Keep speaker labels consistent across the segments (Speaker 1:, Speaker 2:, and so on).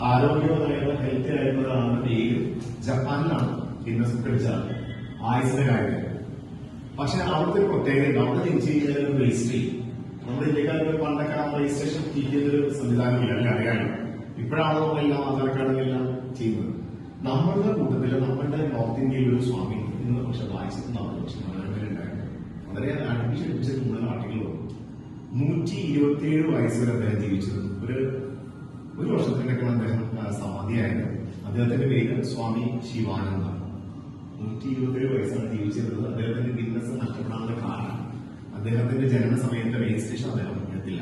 Speaker 1: ആരോഗ്യപരമായിട്ട് ഹെൽത്തി ആയിട്ടുള്ള ഒരാളുടെ പേര് ജപ്പാനിലാണ് ഗിന്നസ് ബുക്ക് അടിച്ചാൽ ആയുസിന്റെ കാര്യത്തിൽ. പക്ഷെ അവിടുത്തെ ഒരു പ്രത്യേകത അവിടെ ജനിച്ചു കഴിഞ്ഞാൽ ഒരു രജിസ്റ്റർ ചെയ്യും. നമ്മുടെ ഇന്ത്യക്കാർക്ക് പണ്ടൊക്കെ ആ രജിസ്ട്രേഷൻ ചെയ്യുന്നൊരു സംവിധാനമില്ല, അല്ലെങ്കിൽ അറിയാനും. ഇപ്പോഴാണ് നമ്മളെല്ലാം ആധാർ കാർഡുകളെല്ലാം ചെയ്യുന്നത്. നമ്മളുടെ കൂട്ടത്തില് നമ്മളുടെ നോർത്ത് ഇന്ത്യയിൽ ഒരു സ്വാമി ഇന്ന് പക്ഷെ വായിച്ചിട്ടുണ്ടാവും, പക്ഷെ മനോരമയിലുണ്ടായിരുന്നു. വളരെ അടുപ്പിച്ച് മൂന്ന് ആർട്ടിക്കൽ വന്നു. 127 വയസ്സ് വരെ അദ്ദേഹം ജീവിച്ചത്. ഒരു വർഷത്തിനൊക്കെയാണ് അദ്ദേഹം സമാധിയായത്. അദ്ദേഹത്തിന്റെ പേര് സ്വാമി ശിവാനന്ദ. 127 വയസ്സാണ് ജീവിച്ചിരുന്നത്. അദ്ദേഹത്തിന്റെ ഗിന്നസ് നഷ്ടപ്പെടാനുള്ള കാരണം അദ്ദേഹത്തിന്റെ ജനന സമയത്തെ രജിസ്ട്രേഷൻ അദ്ദേഹം എടുത്തില്ല.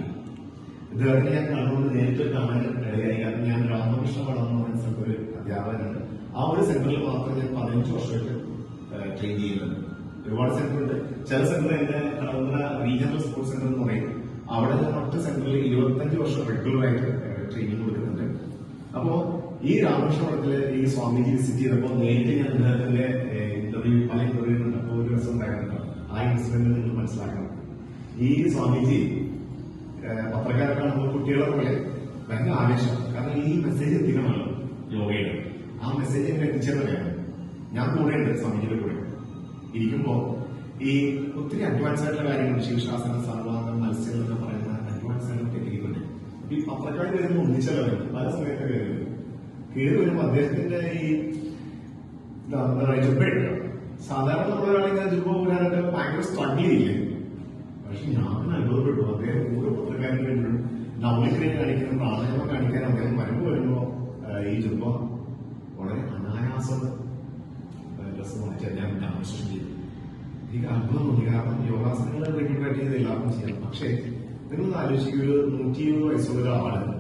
Speaker 1: ഇദ്ദേഹത്തിന് ഞാൻ കണ്ടുകൊണ്ട് നേരിട്ട് കാണാൻ ഇടയായി. കാരണം ഞാൻ രാമകൃഷ്ണ പടം എന്ന് പറയുന്ന സ്ഥലത്ത് ഒരു അധ്യാപകനുണ്ട്. ആ ഒരു സെന്ററിൽ മാത്രം ഞാൻ 15 വർഷമായിട്ട് ട്രെയിൻ ചെയ്യുന്നത്. ഒരുപാട് സെന്റർ ഉണ്ട്. ചില സെന്റർ എന്റെ കടവന്ത്ര റീജിയണൽ സ്പോർട്സ് സെന്റർ എന്ന് പറയും. അവിടെ ഞാൻ മറ്റു സെന്ററിൽ 25 വർഷം റെഗുലർ ആയിട്ട് ട്രെയിനിങ് കൊടുക്കുന്നുണ്ട്. അപ്പോ ഈ രാമകൃഷ്ണ പടത്തില് ഈ സ്വാമിജി വിസിറ്റ് ചെയ്തപ്പോൾ നേരിട്ട് ഞാൻ അദ്ദേഹത്തിന്റെ പല ഇന്റർവ്യൂ കണ്ടപ്പോൾ ഒരു രസം ഉണ്ടായിരുന്നു. ആ ഇൻസിഡന്റ് നിങ്ങൾ മനസ്സിലാക്കണം. ഈ സ്വാമിജി പത്രക്കാരൊക്കെ നമ്മൾ കുട്ടികളെ പോലെ ഭയങ്കര ആവേശം. കാരണം ഈ മെസ്സേജ് എത്തിക്കണമല്ലോ യോഗയുടെ. ആ മെസ്സേജ് എങ്ങനെ എത്തിച്ചെന്നറിയാം. ഞാൻ കൂടെയുണ്ട്, സ്വാമിജിയുടെ കൂടെ ഇരിക്കുമ്പോ ഈ ഒത്തിരി അഡ്വാൻസ് ആയിട്ടുള്ള കാര്യങ്ങൾ, ശീർഷാസനം, സർവാംഗം, മത്സ്യം എന്നൊക്കെ പറയുന്ന അഡ്വാൻസ് ആയിട്ട് എത്തിക്കുന്നുണ്ട്. ഈ പത്രക്കാർ വരുമ്പോൾ ഒന്നിച്ചല്ല വരും, പല സമയത്ത് കയറി വരുമ്പോൾ അദ്ദേഹത്തിന്റെ ഈ എന്താ പറയുക ജുബയുണ്ട്. സാധാരണ നമ്മളൊരാളിങ്ങനെ ജുബ പോരാനായിട്ട് ഭയങ്കര സ്ട്രഗിൾ ചെയ്യില്ലേ. പക്ഷെ ഞാൻ അനുഭവപ്പെട്ടു അദ്ദേഹം ഓരോ പത്രക്കാരും വരുമ്പോഴും നവലിക്കനെ കാണിക്കണം, പ്രാണായാമം കാണിക്കാൻ അദ്ദേഹം വരുമ്പോ ഈ ജുബ വളരെ അനായാസം ഡ്രസ് മാറ്റി ഞാൻ ഡെമോൺസ്ട്രേഷൻ ചെയ്തു. എനിക്ക് അത്ഭുതം തോന്നി. കാരണം യോഗാസനങ്ങളെ റെഗുലറായിട്ട് ചെയ്ത് എല്ലാവർക്കും ചെയ്യാം. പക്ഷെ നിങ്ങൾ ആലോചിക്കുക, ഒരു 120 വയസ്സുള്ള ഒരാള്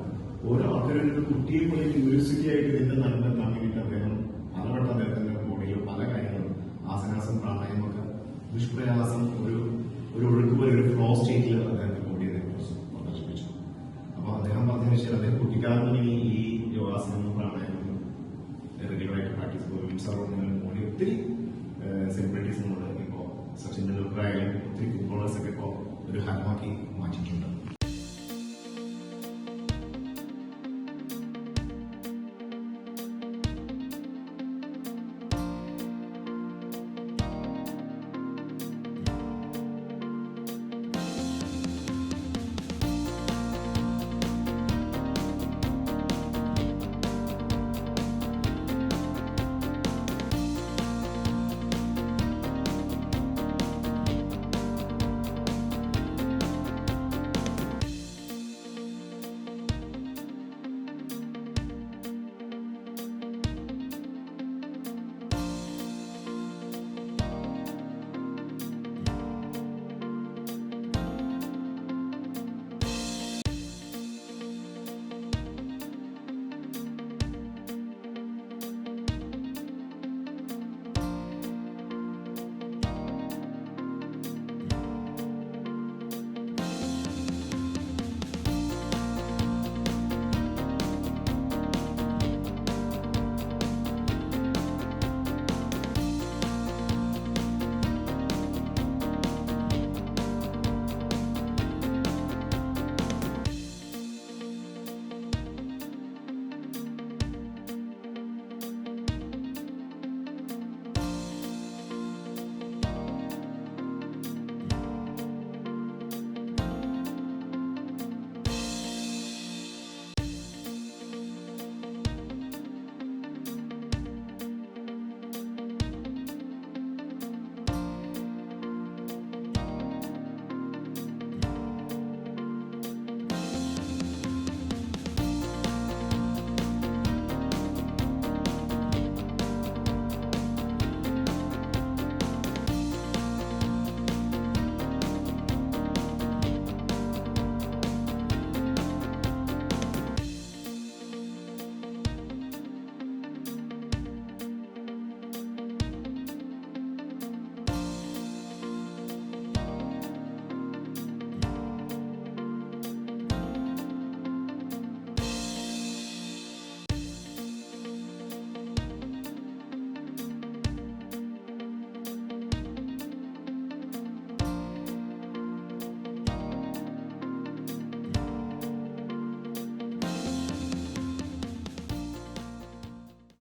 Speaker 1: ഓരോ ആൾക്കാരും ഒരു കുട്ടിയെ പോലെ യൂണിവേഴ്സിറ്റി ആയിട്ട് ഇതിന്റെ നടന്നെത്താൻ വേണ്ടിയിട്ട് അദ്ദേഹം പലവട്ടം അദ്ദേഹത്തിന്റെ ബോഡിയിൽ പല കാര്യങ്ങളും ആസനാസം, പ്രാണായാമൊക്കെ നിഷ്പ്രയാസം ഒരു ഒഴുക്ക് പോലെ ഒരു ഫ്ലോ സ്റ്റേറ്റിൽ അദ്ദേഹത്തിന്റെ ബോഡി പ്രദർശിപ്പിച്ചു. അപ്പൊ അദ്ദേഹം പറഞ്ഞതിന് ശേഷം അദ്ദേഹം കുട്ടിക്കാലത്ത് ഈ യോഗാസനങ്ങളും പ്രാണായാമങ്ങളും റെഗുലറായിട്ട് പ്രാക്ടീസ് ചെയ്യുന്നു. ബോഡി ഒത്തിരി സെലിബ്രിറ്റീസിനോട് ഇപ്പോ സച്ചിൻ ടെണ്ടുൽക്കർ ആയാലും ഒത്തിരി ഫുട്ബോളേഴ്സ് ഒക്കെ ഇപ്പോ ഒരു ഹരമാക്കി മാറ്റിയിട്ടുണ്ട്.